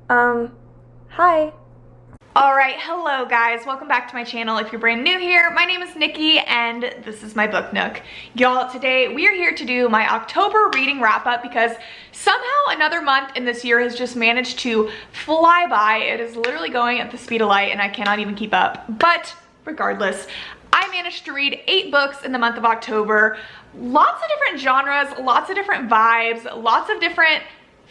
Hi. Alright, hello guys, welcome back to my channel. If you're brand new here, my name is Nikki and this is my book nook. Y'all, today we are here to do my October reading wrap up because somehow another month in this year has just managed to fly by. It is literally going at the speed of light and I cannot even keep up. But regardless, I managed to read 8 books in the month of October. Lots of different genres, lots of different vibes, lots of different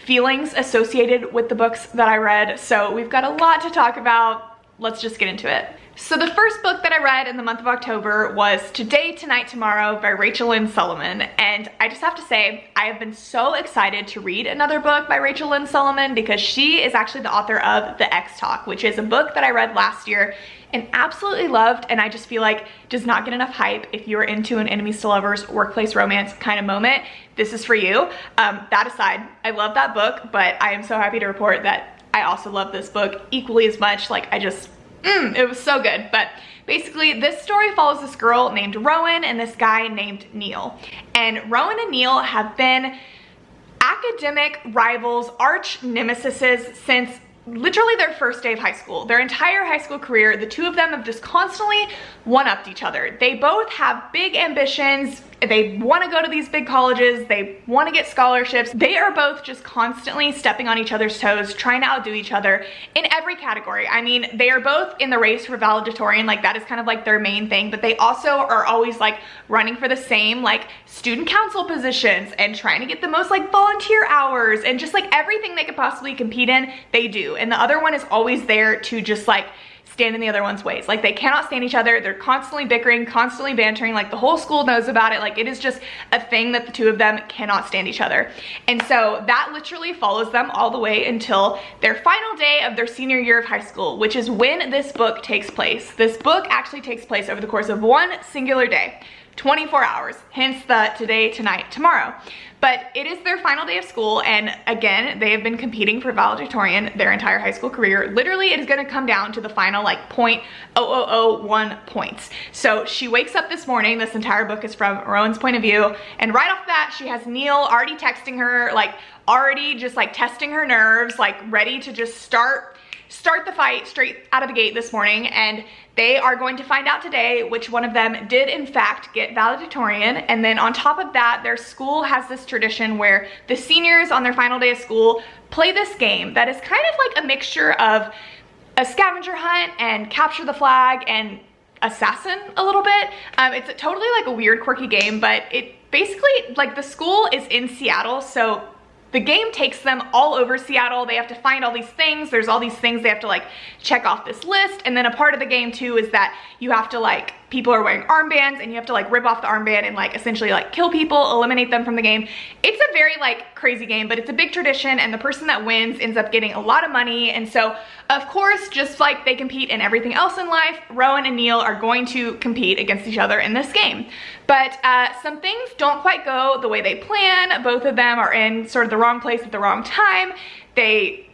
feelings associated with the books that I read. So we've got a lot to talk about. Let's just get into it. So the first book that I read in the month of October was Today, Tonight, Tomorrow by Rachel Lynn Solomon. And I just have to say, I have been so excited to read another book by Rachel Lynn Solomon because she is actually the author of The X Talk, which is a book that I read last year and absolutely loved, and I just feel like does not get enough hype. If you're into an enemies to lovers workplace romance kind of moment, this is for you. That aside, I love that book, but I am so happy to report that I also love this book equally as much. Like it was so good. But basically this story follows this girl named Rowan and this guy named Neil. And Rowan and Neil have been academic rivals, arch nemesises since literally their first day of high school. Their entire high school career, the two of them have just constantly one-upped each other. They both have big ambitions. They want to go to these big colleges. They want to get scholarships. They are both just constantly stepping on each other's toes, trying to outdo each other in every category. I mean, they are both in the race for valedictorian. Like that is kind of like their main thing, but they also are always like running for the same like student council positions and trying to get the most like volunteer hours and just like everything they could possibly compete in, they do. And the other one is always there to just like stand in the other one's ways. Like they cannot stand each other. They're constantly bickering, constantly bantering. Like the whole school knows about it. Like it is just a thing that the two of them cannot stand each other. And so that literally follows them all the way until their final day of their senior year of high school, which is when this book takes place. This book actually takes place over the course of one singular day, 24 hours, hence the today, tonight, tomorrow. But it is their final day of school, and again, they have been competing for valedictorian their entire high school career. Literally, it is gonna come down to the final like 0.0001 points. So she wakes up this morning, this entire book is from Rowan's point of view, and right off the bat, she has Neil already texting her, like already just like testing her nerves, like ready to just start the fight straight out of the gate this morning. And they are going to find out today which one of them did in fact get valedictorian. And then on top of that, their school has this tradition where the seniors on their final day of school play this game that is kind of like a mixture of a scavenger hunt and capture the flag and assassin a little bit. It's totally like a weird quirky game, but it basically, like the school is in Seattle, so the game takes them all over Seattle. They have to find all these things. There's all these things they have to like check off this list. And then a part of the game too is that you have to like, people are wearing armbands and you have to like rip off the armband and like essentially like kill people, eliminate them from the game. It's a very like crazy game, but it's a big tradition and the person that wins ends up getting a lot of money. And so of course, just like they compete in everything else in life, Rowan and Neil are going to compete against each other in this game. But some things don't quite go the way they plan. Both of them are in sort of the wrong place at the wrong time. They,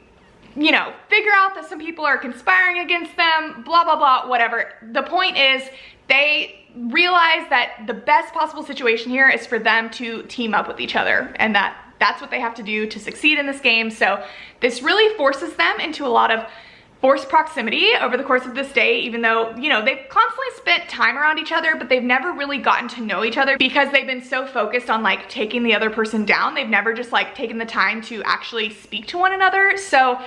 you know, figure out that some people are conspiring against them, blah, blah, blah, whatever. The point is they realize that the best possible situation here is for them to team up with each other, and that's what they have to do to succeed in this game. So this really forces them into a lot of forced proximity over the course of this day, even though, you know, they've constantly spent time around each other, but they've never really gotten to know each other because they've been so focused on like taking the other person down. They've never just like taken the time to actually speak to one another. So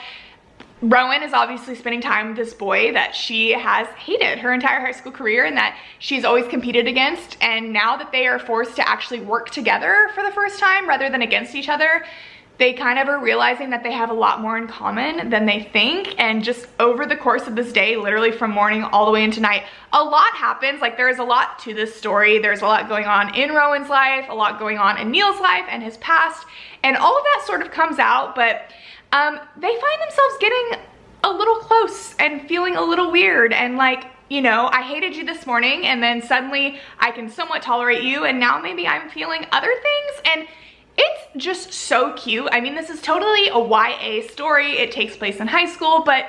Rowan is obviously spending time with this boy that she has hated her entire high school career and that she's always competed against. And now that they are forced to actually work together for the first time rather than against each other, they kind of are realizing that they have a lot more in common than they think. And just over the course of this day, literally from morning all the way into night, a lot happens. Like there is a lot to this story. There's a lot going on in Rowan's life, a lot going on in Neil's life and his past. And all of that sort of comes out, but they find themselves getting a little close and feeling a little weird and like, you know, I hated you this morning and then suddenly I can somewhat tolerate you and now maybe I'm feeling other things. And it's just so cute. I mean, this is totally a YA story. It takes place in high school, but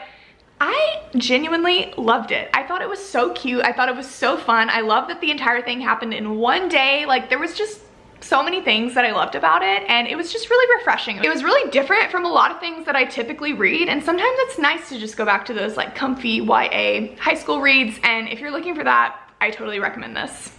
I genuinely loved it. I thought it was so cute. I thought it was so fun. I love that the entire thing happened in one day. Like there was just so many things that I loved about it, and it was just really refreshing. It was really different from a lot of things that I typically read, and sometimes it's nice to just go back to those like comfy YA high school reads, and if you're looking for that, I totally recommend this.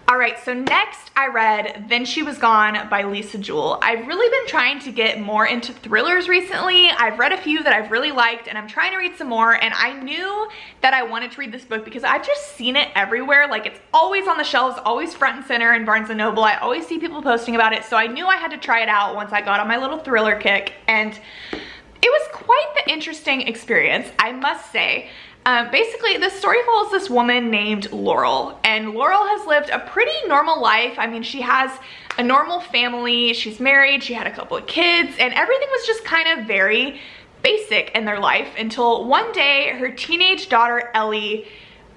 All right, so next I read Then She Was Gone by Lisa Jewell. I've really been trying to get more into thrillers recently. I've read a few that I've really liked, and I'm trying to read some more, and I knew that I wanted to read this book because I've just seen it everywhere. Like, it's always on the shelves, always front and center in Barnes & Noble. I always see people posting about it, so I knew I had to try it out once I got on my little thriller kick, and it was quite the interesting experience, I must say. Basically, this story follows this woman named Laurel, and Laurel has lived a pretty normal life. I mean, she has a normal family, she's married, she had a couple of kids, and everything was just kind of very basic in their life until one day her teenage daughter Ellie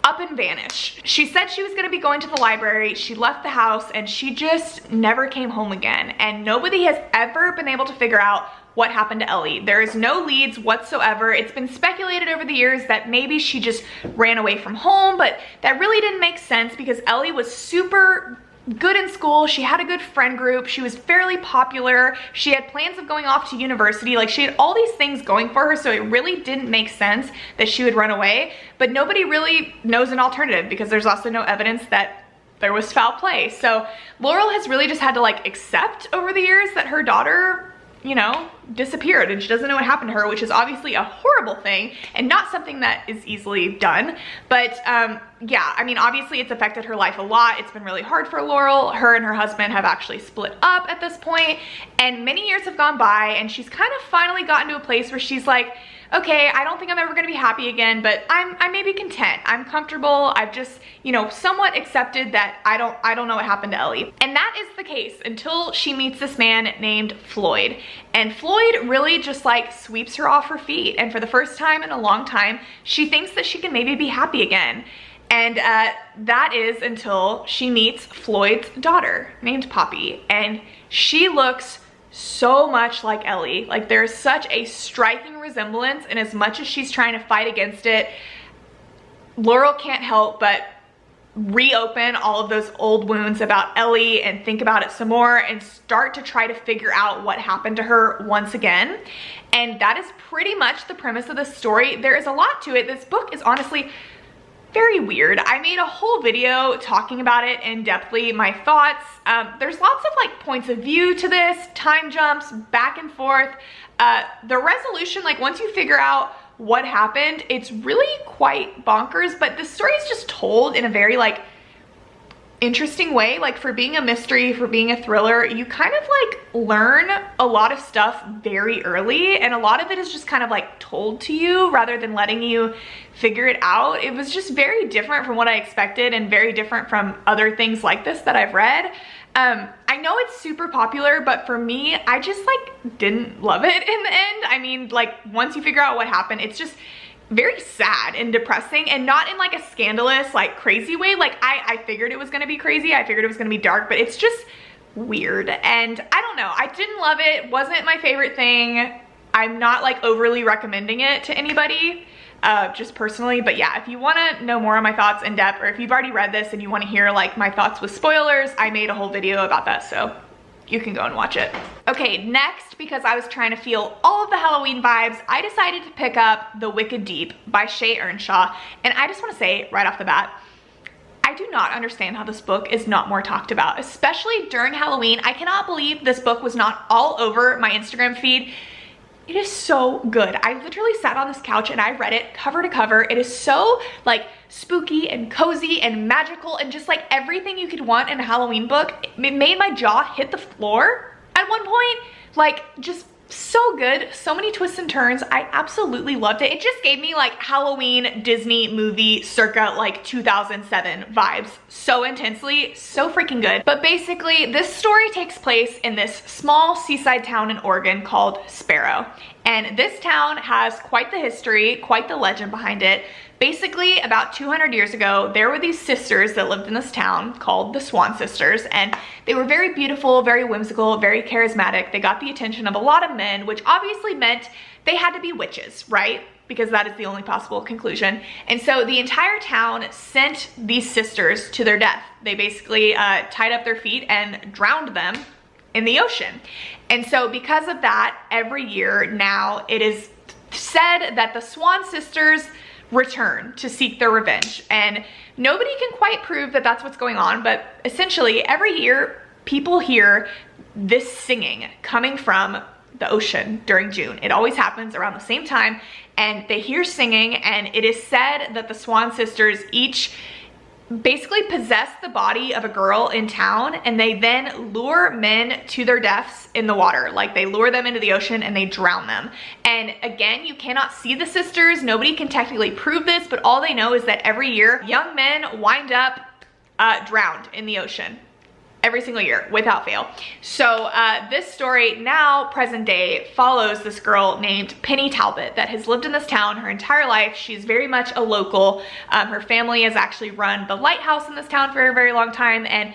up and vanished. She said she was gonna be going to the library, she left the house, and she just never came home again, and nobody has ever been able to figure out what happened to Ellie. There is no leads whatsoever. It's been speculated over the years that maybe she just ran away from home, but that really didn't make sense because Ellie was super good in school. She had a good friend group. She was fairly popular. She had plans of going off to university. Like, she had all these things going for her, so it really didn't make sense that she would run away, but nobody really knows an alternative because there's also no evidence that there was foul play. So Laurel has really just had to like accept over the years that her daughter, you know, disappeared and she doesn't know what happened to her, which is obviously a horrible thing and not something that is easily done. But yeah, I mean, obviously it's affected her life a lot. It's been really hard for Laurel. Her and her husband have actually split up at this point, and many years have gone by, and she's kind of finally gotten to a place where she's like, okay, I don't think I'm ever gonna be happy again, but I may be content. I'm comfortable. I've just, you know, somewhat accepted that I don't know what happened to Ellie. And that is the case until she meets this man named Floyd. And Floyd really just like sweeps her off her feet. And for the first time in a long time, she thinks that she can maybe be happy again. And that is until she meets Floyd's daughter named Poppy. And she looks so much like Ellie. Like, there's such a striking resemblance, and as much as she's trying to fight against it, Laurel can't help but reopen all of those old wounds about Ellie and think about it some more and start to try to figure out what happened to her once again. And that is pretty much the premise of the story. There is a lot to it. This book is honestly very weird. I made a whole video talking about it in depthly, my thoughts. There's lots of like points of view to this, time jumps back and forth. The resolution, like once you figure out what happened, it's really quite bonkers, but the story is just told in a very like interesting way. Like, for being a mystery, for being a thriller, you kind of like learn a lot of stuff very early, and a lot of it is just kind of like told to you rather than letting you figure it out. It was just very different from what I expected and very different from other things like this that I've read. I know it's super popular, but for me, I just like didn't love it in the end. I mean, like, once you figure out what happened, it's just very sad and depressing, and not in like a scandalous, like crazy way. Like, I figured it was gonna be crazy. I figured it was gonna be dark, but it's just weird. And I don't know, I didn't love it. Wasn't my favorite thing. I'm not like overly recommending it to anybody, just personally. But yeah, if you wanna know more on my thoughts in depth, or if you've already read this and you wanna hear like my thoughts with spoilers, I made a whole video about that, so you can go and watch it. Okay, next, because I was trying to feel all of the Halloween vibes, I decided to pick up The Wicked Deep by Shay Earnshaw. And I just wanna say right off the bat, I do not understand how this book is not more talked about, especially during Halloween. I cannot believe this book was not all over my Instagram feed. It is so good. I literally sat on this couch and I read it cover to cover. It is so like spooky and cozy and magical and just like everything you could want in a Halloween book. It made my jaw hit the floor at one point. Like, just so good. So many twists and turns. I absolutely loved it. It just gave me like Halloween Disney movie circa like 2007 vibes so intensely. So freaking good. But basically, this story takes place in this small seaside town in Oregon called Sparrow. And this town has quite the history, quite the legend behind it. Basically, about 200 years ago, there were these sisters that lived in this town called the Swan Sisters, and they were very beautiful, very whimsical, very charismatic. They got the attention of a lot of men, which obviously meant they had to be witches, right? Because that is the only possible conclusion. And so the entire town sent these sisters to their death. They basically tied up their feet and drowned them in the ocean. And so because of that, every year now it is said that the Swan sisters return to seek their revenge. And nobody can quite prove that that's what's going on, but essentially every year people hear this singing coming from the ocean during June. It always happens around the same time, and they hear singing, and it is said that the Swan sisters each basically possess the body of a girl in town, and they then lure men to their deaths in the water. Like, they lure them into the ocean and they drown them. And again, you cannot see the sisters. Nobody can technically prove this, but all they know is that every year young men wind up drowned in the ocean. Every single year, without fail. So this story now, present day, follows this girl named Penny Talbot that has lived in this town her entire life. She's very much a local. Her family has actually run the lighthouse in this town for a very long time, and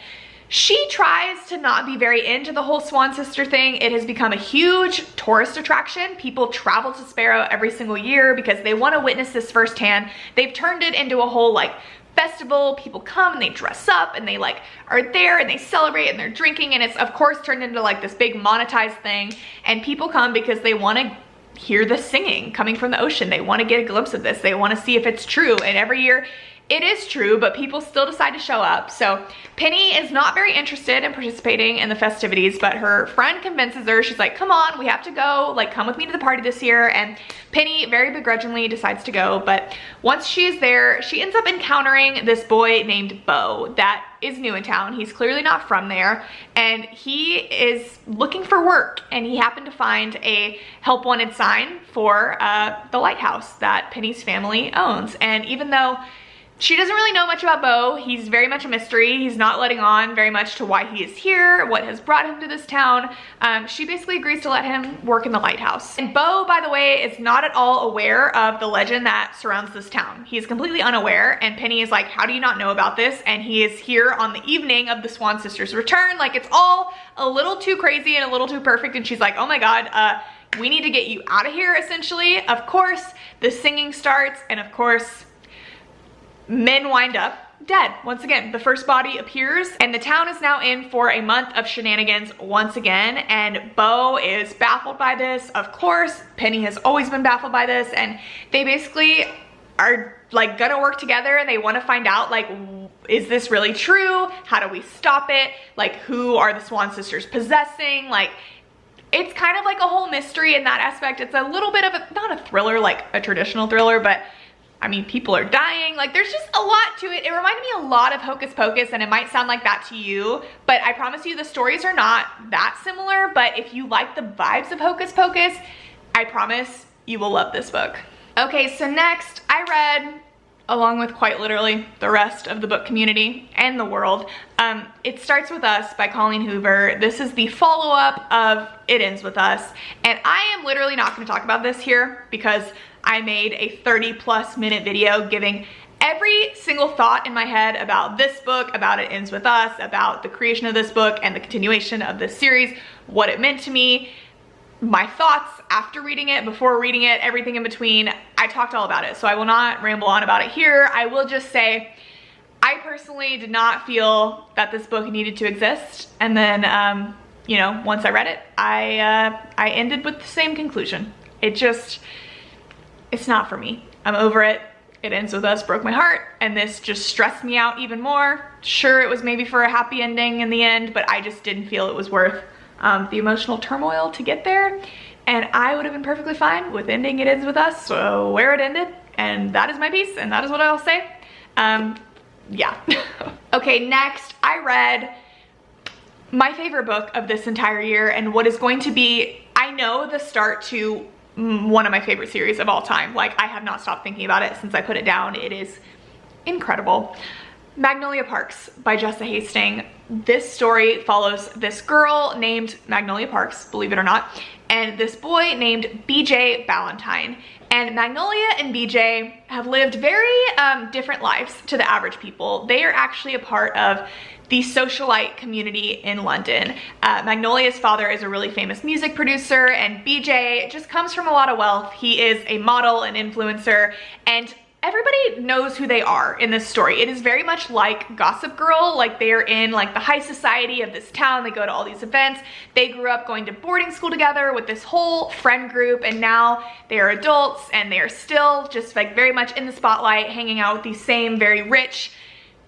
she tries to not be very into the whole Swan sister thing. It has become a huge tourist attraction. People travel to Sparrow every single year because they want to witness this firsthand. They've turned it into a whole like festival. People come and they dress up and they like are there and they celebrate and they're drinking, and it's of course turned into like this big monetized thing, and people come because they want to hear the singing coming from the ocean. They want to get a glimpse of this. They want to see if it's true, and every year it is true, but people still decide to show up. So Penny is not very interested in participating in the festivities, but her friend convinces her. She's like, come on, we have to go, like come with me to the party this year. And Penny very begrudgingly decides to go, but once she is there, she ends up encountering this boy named Bo that is new in town. He's clearly not from there, and he is looking for work, and he happened to find a help wanted sign for the lighthouse that Penny's family owns. And even though she doesn't really know much about Bo, he's very much a mystery. He's not letting on very much to why he is here, what has brought him to this town. She basically agrees to let him work in the lighthouse. And Bo, by the way, is not at all aware of the legend that surrounds this town. He is completely unaware, and Penny is like, how do you not know about this? And he is here on the evening of the Swan sisters' return. Like, it's all a little too crazy and a little too perfect, and she's like, oh my God, we need to get you out of here, essentially. Of course, the singing starts, and of course, men wind up dead. Once again, the first body appears, and the town is now in for a month of shenanigans once again, and Bo is baffled by this. Of course, Penny has always been baffled by this, and they basically are like gonna work together, and they want to find out, like, is this really true? How do we stop it? Like, who are the Swan sisters possessing? Like, it's kind of like a whole mystery in that aspect. It's a little bit of a, not a thriller like a traditional thriller, but I mean, people are dying. Like, there's just a lot to it. It reminded me a lot of Hocus Pocus, and it might sound like that to you, but I promise you the stories are not that similar. But if you like the vibes of Hocus Pocus, I promise you will love this book. Okay, so next I read, along with quite literally the rest of the book community and the world, It Starts With Us by Colleen Hoover. This is the follow-up of It Ends With Us, and I am literally not going to talk about this here because I made a 30+ minute video giving every single thought in my head about this book, about It Ends With Us, about the creation of this book and the continuation of this series, what it meant to me, my thoughts after reading it, before reading it, everything in between. I talked all about it, so I will not ramble on about it here. I will just say I personally did not feel that this book needed to exist, and then you know, once I read it, I ended with the same conclusion. It's not for me. I'm over it. It Ends With Us broke my heart, and this just stressed me out even more. Sure, it was maybe for a happy ending in the end, but I just didn't feel it was worth the emotional turmoil to get there. And I would have been perfectly fine with ending It Ends With Us, so where it ended, and that is my piece, and that is what I'll say. Yeah. Okay, next I read my favorite book of this entire year, and what is going to be, I know, the start to one of my favorite series of all time. Like, I have not stopped thinking about it since I put it down. It is incredible. Magnolia Parks by Jessa Hastings. This story follows this girl named Magnolia Parks, believe it or not, and this boy named BJ Ballantyne. And Magnolia and BJ have lived very different lives to the average people. They are actually a part of the socialite community in London. Magnolia's father is a really famous music producer, and BJ just comes from a lot of wealth. He is a model and influencer, and everybody knows who they are in this story. It is very much like Gossip Girl, like they're in like the high society of this town. They go to all these events. They grew up going to boarding school together with this whole friend group, and now they are adults and they are still just like very much in the spotlight, hanging out with these same very rich,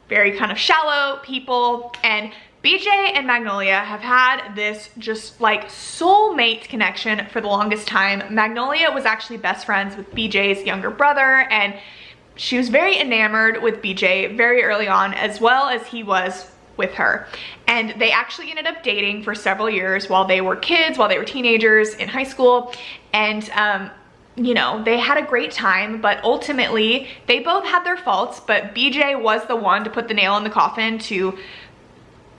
very kind of shallow people. And BJ and Magnolia have had this just like soulmate connection for the longest time. Magnolia was actually best friends with BJ's younger brother, and she was very enamored with BJ very early on, as well as he was with her. And they actually ended up dating for several years while they were kids, while they were teenagers in high school. And you know, they had a great time, but ultimately they both had their faults, but BJ was the one to put the nail in the coffin to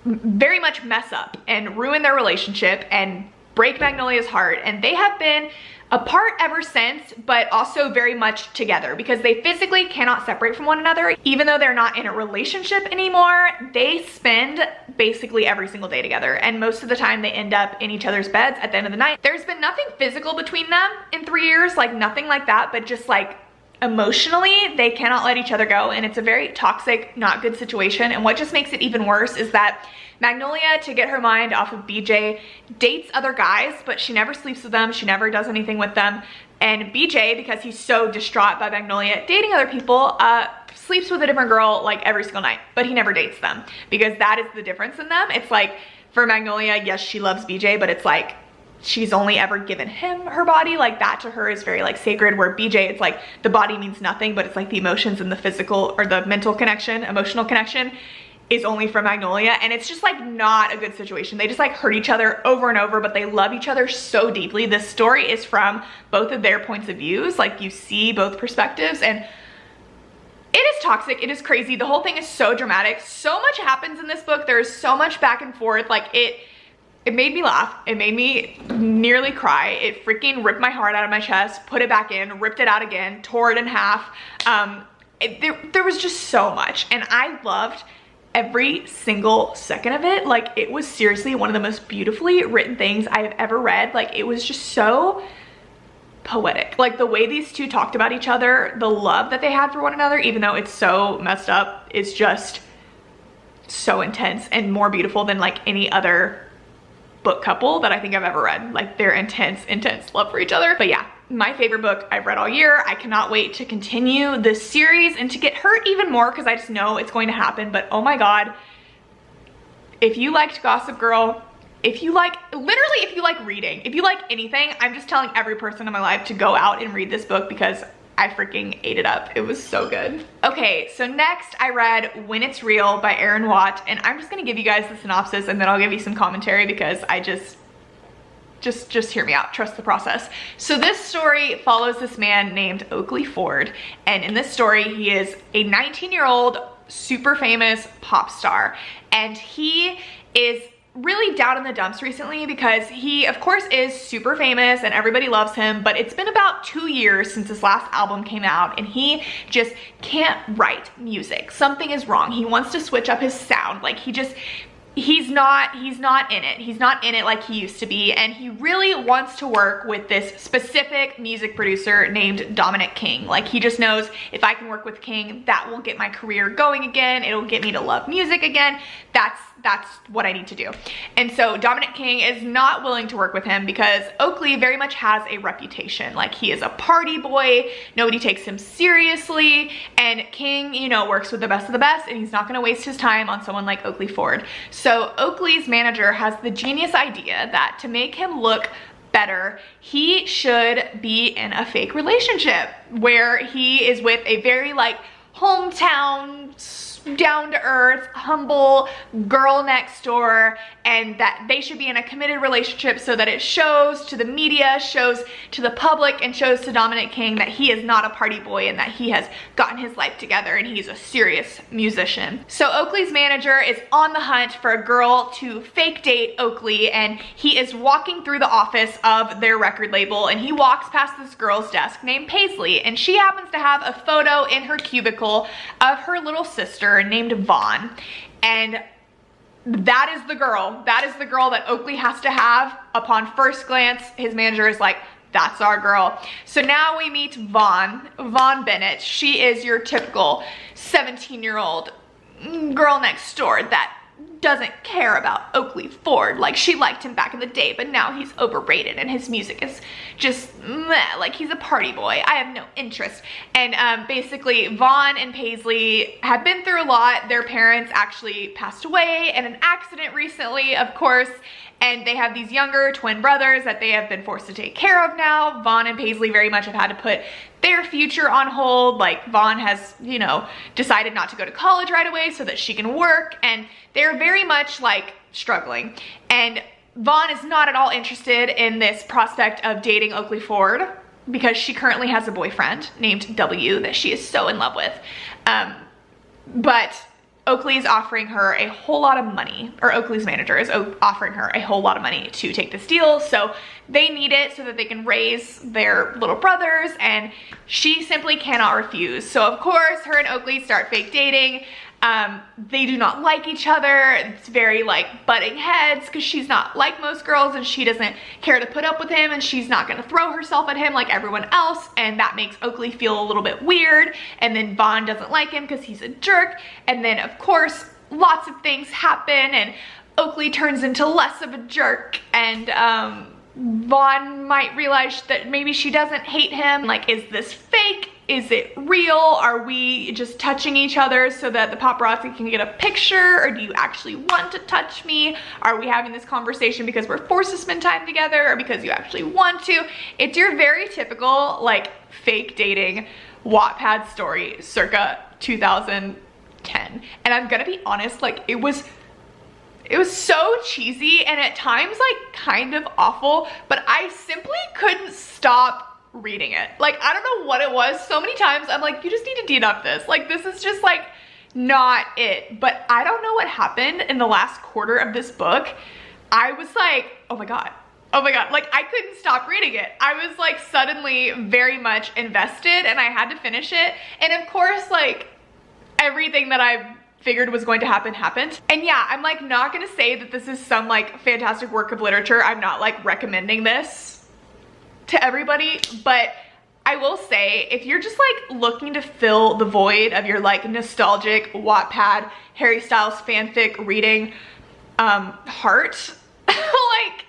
very much mess up and ruin their relationship and break Magnolia's heart. And they have been apart ever since, but also very much together because they physically cannot separate from one another. Even though they're not in a relationship anymore, they spend basically every single day together, and most of the time they end up in each other's beds at the end of the night. There's been nothing physical between them in 3 years, like nothing like that, but just like emotionally they cannot let each other go, and it's a very toxic, not good situation. And what just makes it even worse is that Magnolia, to get her mind off of BJ, dates other guys, but she never sleeps with them, she never does anything with them. And BJ, because he's so distraught by Magnolia dating other people, sleeps with a different girl like every single night, but he never dates them, because that is the difference in them. It's like, for Magnolia, yes, she loves BJ, but it's like she's only ever given him her body. Like that to her is very like sacred, where BJ, it's like the body means nothing, but it's like the emotions and the physical or the mental connection, emotional connection is only for Magnolia. And it's just like not a good situation. They just like hurt each other over and over, but they love each other so deeply. This story is from both of their points of views. Like you see both perspectives, and it is toxic, it is crazy. The whole thing is so dramatic. So much happens in this book. There's so much back and forth. Like it made me laugh. It made me nearly cry. It freaking ripped my heart out of my chest, put it back in, ripped it out again, tore it in half. There was just so much, and I loved every single second of it. Like it was seriously one of the most beautifully written things I have ever read. Like it was just so poetic. Like the way these two talked about each other, the love that they had for one another, even though it's so messed up, is just so intense and more beautiful than like any other book couple that I think I've ever read. Like their intense love for each other. But yeah, my favorite book I've read all year. I cannot wait to continue this series and to get hurt even more, because I just know it's going to happen. But oh my god, if you liked Gossip Girl, if you like, literally if you like reading, if you like anything, I'm just telling every person in my life to go out and read this book, because I freaking ate it up. It was so good. Okay, so next I read When It's Real by Erin Watt, and I'm just gonna give you guys the synopsis and then I'll give you some commentary, because I just hear me out, trust the process. So this story follows this man named Oakley Ford, and in this story he is a 19-year-old super famous pop star, and he is really down in the dumps recently because he of course is super famous and everybody loves him, but it's been about 2 years since his last album came out and he just can't write music. Something is wrong. He wants to switch up his sound. Like he's not in it. He's not in it like he used to be, and he really wants to work with this specific music producer named Dominic King. Like he just knows, if I can work with King, that will get my career going again. It'll get me to love music again. That's what I need to do. And so Dominic King is not willing to work with him because Oakley very much has a reputation. Like he is a party boy, nobody takes him seriously, and King, you know, works with the best of the best, and he's not gonna waste his time on someone like Oakley Ford. So Oakley's manager has the genius idea that to make him look better, he should be in a fake relationship where he is with a very like hometown down-to-earth, humble girl next door, and that they should be in a committed relationship so that it shows to the media, shows to the public, and shows to Dominic King that he is not a party boy and that he has gotten his life together and he's a serious musician. So Oakley's manager is on the hunt for a girl to fake date Oakley, and he is walking through the office of their record label, and he walks past this girl's desk named Paisley, and she happens to have a photo in her cubicle of her little sister named Vaughn. And that is the girl. That is the girl that Oakley has to have. Upon first glance, his manager is like, that's our girl. So now we meet Vaughn Bennett. She is your typical 17-year-old girl next door that doesn't care about Oakley Ford. Like, she liked him back in the day, but now he's overrated and his music is just meh, like he's a party boy. I have no interest. And basically Vaughn and Paisley have been through a lot. Their parents actually passed away in an accident recently, of course, and they have these younger twin brothers that they have been forced to take care of now. Vaughn and Paisley very much have had to put their future on hold. Like, Vaughn has, you know, decided not to go to college right away so that she can work, and they're very much like struggling. And Vaughn is not at all interested in this prospect of dating Oakley Ford because she currently has a boyfriend named W that she is so in love with. But Oakley is offering her a whole lot of money, or Oakley's manager is offering her a whole lot of money to take this deal. So they need it so that they can raise their little brothers, and she simply cannot refuse. So of course, her and Oakley start fake dating. They do not like each other. It's very like butting heads because she's not like most girls and she doesn't care to put up with him, and she's not gonna throw herself at him like everyone else, and that makes Oakley feel a little bit weird. And then Vaughn doesn't like him because he's a jerk. And then of course lots of things happen and Oakley turns into less of a jerk, and Vaughn might realize that maybe she doesn't hate him. Like, is this fake? Is it real? Are we just touching each other so that the paparazzi can get a picture? Or do you actually want to touch me? Are we having this conversation because we're forced to spend time together or because you actually want to? It's your very typical like fake dating Wattpad story circa 2010. And I'm gonna be honest, like it was so cheesy and at times like kind of awful, but I simply couldn't stop reading it. Like, I don't know what it was. So many times I'm like, you just need to deduct this. Like, this is just like not it. But I don't know what happened in the last quarter of this book. I was like, oh my God. Oh my God. Like, I couldn't stop reading it. I was like suddenly very much invested and I had to finish it. And of course, like everything that I figured was going to happen happened. And yeah, I'm like not gonna say that this is some like fantastic work of literature. I'm not like recommending this to everybody, but I will say if you're just like looking to fill the void of your like nostalgic Wattpad Harry Styles fanfic reading heart, like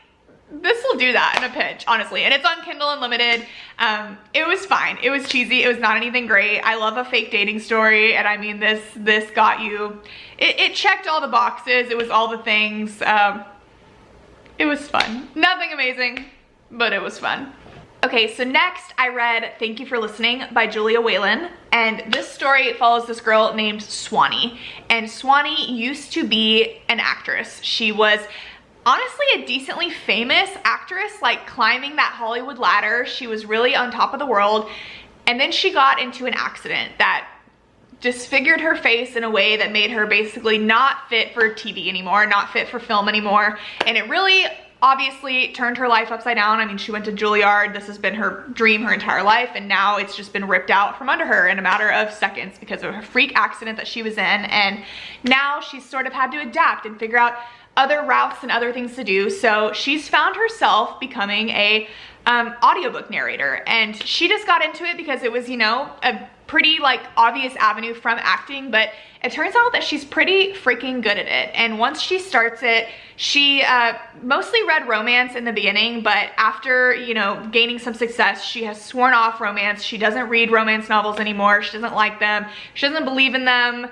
this will do that in a pinch, honestly. And it's on Kindle Unlimited. It was fine. It was cheesy. It was not anything great. I love a fake dating story, and I mean this got you. It checked all the boxes. It was all the things. It was fun. Nothing amazing, but it was fun. Okay, so next I read Thank You for Listening by Julia Whalen, and this story follows this girl named Swanee. And Swanee used to be an actress. She was honestly a decently famous actress, like climbing that Hollywood ladder. She was really on top of the world, and then she got into an accident that disfigured her face in a way that made her basically not fit for TV anymore, not fit for film anymore, and it really obviously turned her life upside down. I mean, she went to Juilliard. This has been her dream her entire life, and now it's just been ripped out from under her in a matter of seconds because of her freak accident that she was in. And now she's sort of had to adapt and figure out other routes and other things to do. So she's found herself becoming a audiobook narrator, and she just got into it because it was, you know, a pretty like obvious avenue from acting, but it turns out that she's pretty freaking good at it. And once she starts it, she mostly read romance in the beginning, but after, you know, gaining some success, she has sworn off romance. She doesn't read romance novels anymore. She doesn't like them. She doesn't believe in them.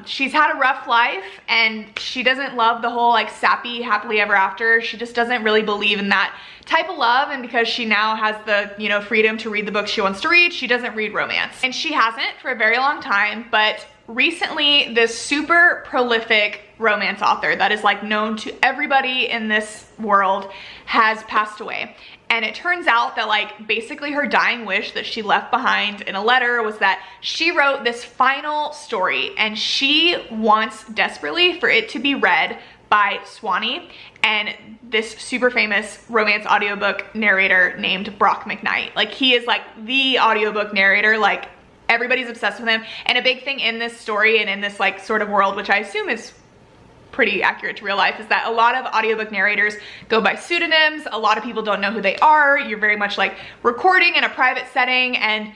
She's had a rough life, and she doesn't love the whole like sappy happily ever after. She just doesn't really believe in that type of love, and because she now has the, you know, freedom to read the books she wants to read, she doesn't read romance. And she hasn't for a very long time, but recently this super prolific romance author that is like known to everybody in this world has passed away. And it turns out that like basically her dying wish that she left behind in a letter was that she wrote this final story and she wants desperately for it to be read by Swanee and this super famous romance audiobook narrator named Brock McKnight. Like he is like the audiobook narrator, like everybody's obsessed with him. And a big thing in this story and in this like sort of world, which I assume is pretty accurate to real life, is that a lot of audiobook narrators go by pseudonyms. A lot of people don't know who they are. You're very much like recording in a private setting, and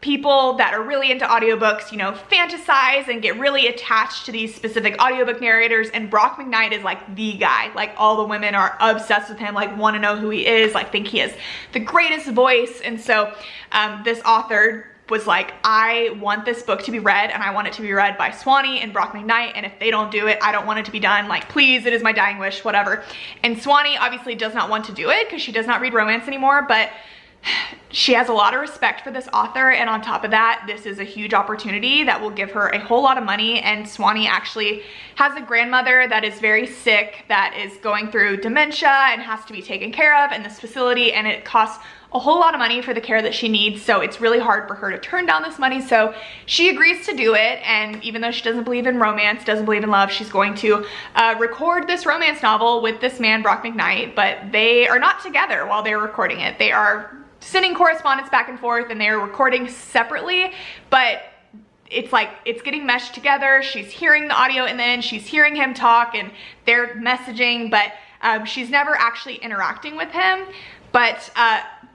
people that are really into audiobooks, you know, fantasize and get really attached to these specific audiobook narrators, and Brock McKnight is like the guy. Like all the women are obsessed with him, like want to know who he is, like think he has the greatest voice. And so this author was like, I want this book to be read, and I want it to be read by Swanee and Brock McKnight, and if they don't do it, I don't want it to be done. Like, please, it is my dying wish, whatever. And Swanee obviously does not want to do it because she does not read romance anymore, but she has a lot of respect for this author, and on top of that, this is a huge opportunity that will give her a whole lot of money. And Swanee actually has a grandmother that is very sick, that is going through dementia and has to be taken care of in this facility, and it costs a whole lot of money for the care that she needs, so it's really hard for her to turn down this money. So she agrees to do it, and even though she doesn't believe in romance, doesn't believe in love, she's going to record this romance novel with this man, Brock McKnight, but they are not together while they're recording it. They are sending correspondence back and forth, and they're recording separately, but it's like it's getting meshed together. She's hearing the audio, and then she's hearing him talk, and they're messaging, but she's never actually interacting with him. But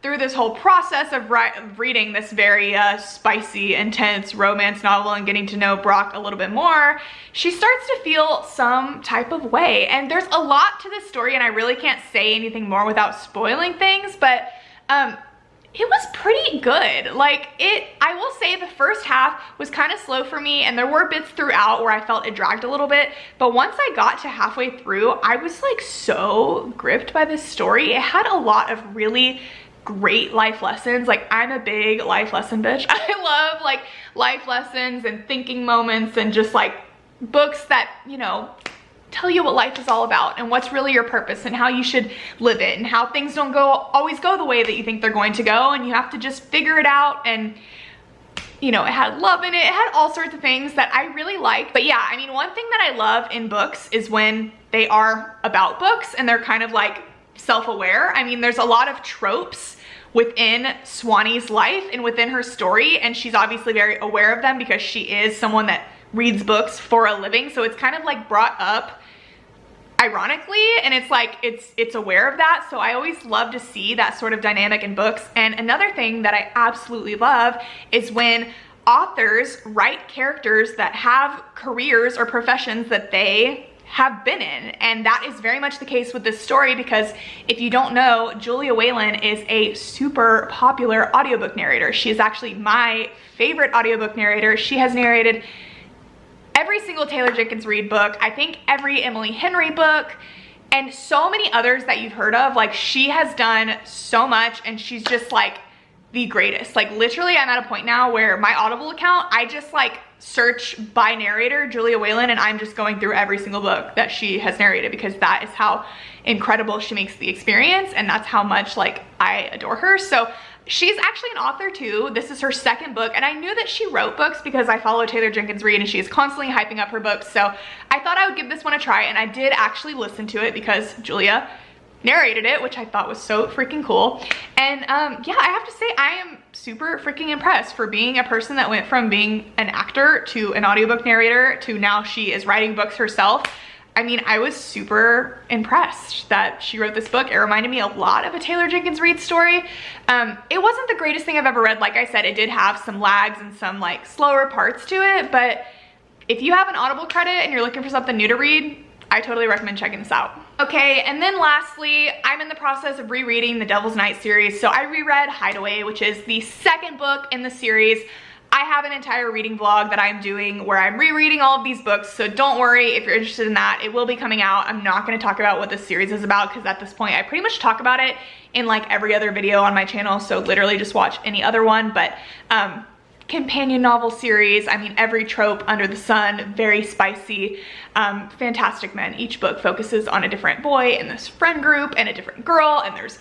through this whole process of reading this very spicy, intense romance novel and getting to know Brock a little bit more, she starts to feel some type of way. And there's a lot to this story, and I really can't say anything more without spoiling things, but it was pretty good. Like I will say the first half was kind of slow for me, and there were bits throughout where I felt it dragged a little bit, but once I got to halfway through, I was like so gripped by this story. It had a lot of really great life lessons. Like I'm a big life lesson bitch. I love like life lessons and thinking moments and just like books that, you know, tell you what life is all about and what's really your purpose and how you should live it and how things don't always go the way that you think they're going to go, and you have to just figure it out. And you know, it had love in it. It had all sorts of things that I really liked. But yeah, I mean, one thing that I love in books is when they are about books and they're kind of like self-aware. I mean, there's a lot of tropes within Swanee's life and within her story, and she's obviously very aware of them because she is someone that reads books for a living. So it's kind of like brought up ironically, and it's like it's aware of that. So I always love to see that sort of dynamic in books. And another thing that I absolutely love is when authors write characters that have careers or professions that they have been in. And that is very much the case with this story, because if you don't know, Julia Whelan is a super popular audiobook narrator. She is actually my favorite audiobook narrator. She has narrated every single Taylor Jenkins Reid book, I think every Emily Henry book, and so many others that you've heard of. Like, she has done so much, and she's just like the greatest. Like, literally, I'm at a point now where my Audible account, I just like search by narrator Julia Whelan, and I'm just going through every single book that she has narrated, because that is how incredible she makes the experience, and that's how much like I adore her. So she's actually an author too. This is her second book, and I knew that she wrote books because I follow Taylor Jenkins Reid and she is constantly hyping up her books. So I thought I would give this one a try, and I did actually listen to it because Julia narrated it, which I thought was so freaking cool. And yeah, I have to say I am super freaking impressed for being a person that went from being an actor to an audiobook narrator to now she is writing books herself. I mean, I was super impressed that she wrote this book. It reminded me a lot of a Taylor Jenkins Reid story. It wasn't the greatest thing I've ever read. Like I said, it did have some lags and some like slower parts to it, but if you have an Audible credit and you're looking for something new to read, I totally recommend checking this out. Okay, and then lastly, I'm in the process of rereading the Devil's Night series. So I reread Hideaway, which is the second book in the series. I have an entire reading vlog that I'm doing where I'm rereading all of these books, so don't worry if you're interested in that. It will be coming out. I'm not going to talk about what this series is about because at this point I pretty much talk about it in like every other video on my channel, so literally just watch any other one. But companion novel series. I mean, every trope under the sun, very spicy, fantastic men. Each book focuses on a different boy in this friend group and a different girl, and there's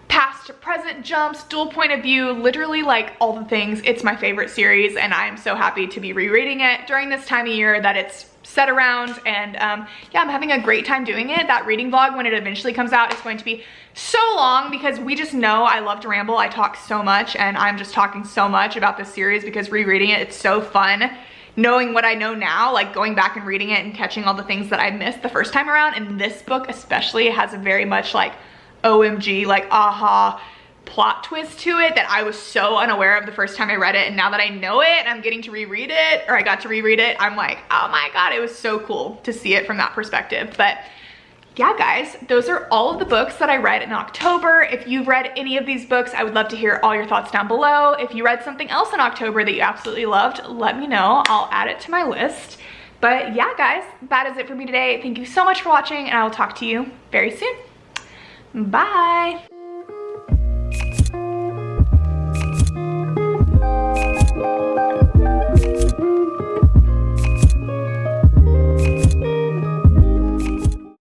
past to present jumps, dual point of view, literally like all the things. It's my favorite series, and I'm so happy to be rereading it during this time of year that it's set around. And yeah, I'm having a great time doing it. That reading vlog, when it eventually comes out, is going to be so long because we just know I love to ramble. I talk so much, and I'm just talking so much about this series because rereading it, it's so fun. Knowing what I know now, like going back and reading it and catching all the things that I missed the first time around. And this book especially has a very much like OMG, like aha plot twist to it that I was so unaware of the first time I read it. And now that I know it, I'm getting to reread it, or I got to reread it, I'm like, oh my God, it was so cool to see it from that perspective. But yeah, guys, those are all of the books that I read in October. If you've read any of these books, I would love to hear all your thoughts down below. If you read something else in October that you absolutely loved, let me know. I'll add it to my list. But yeah, guys, that is it for me today. Thank you so much for watching, and I will talk to you very soon. Bye.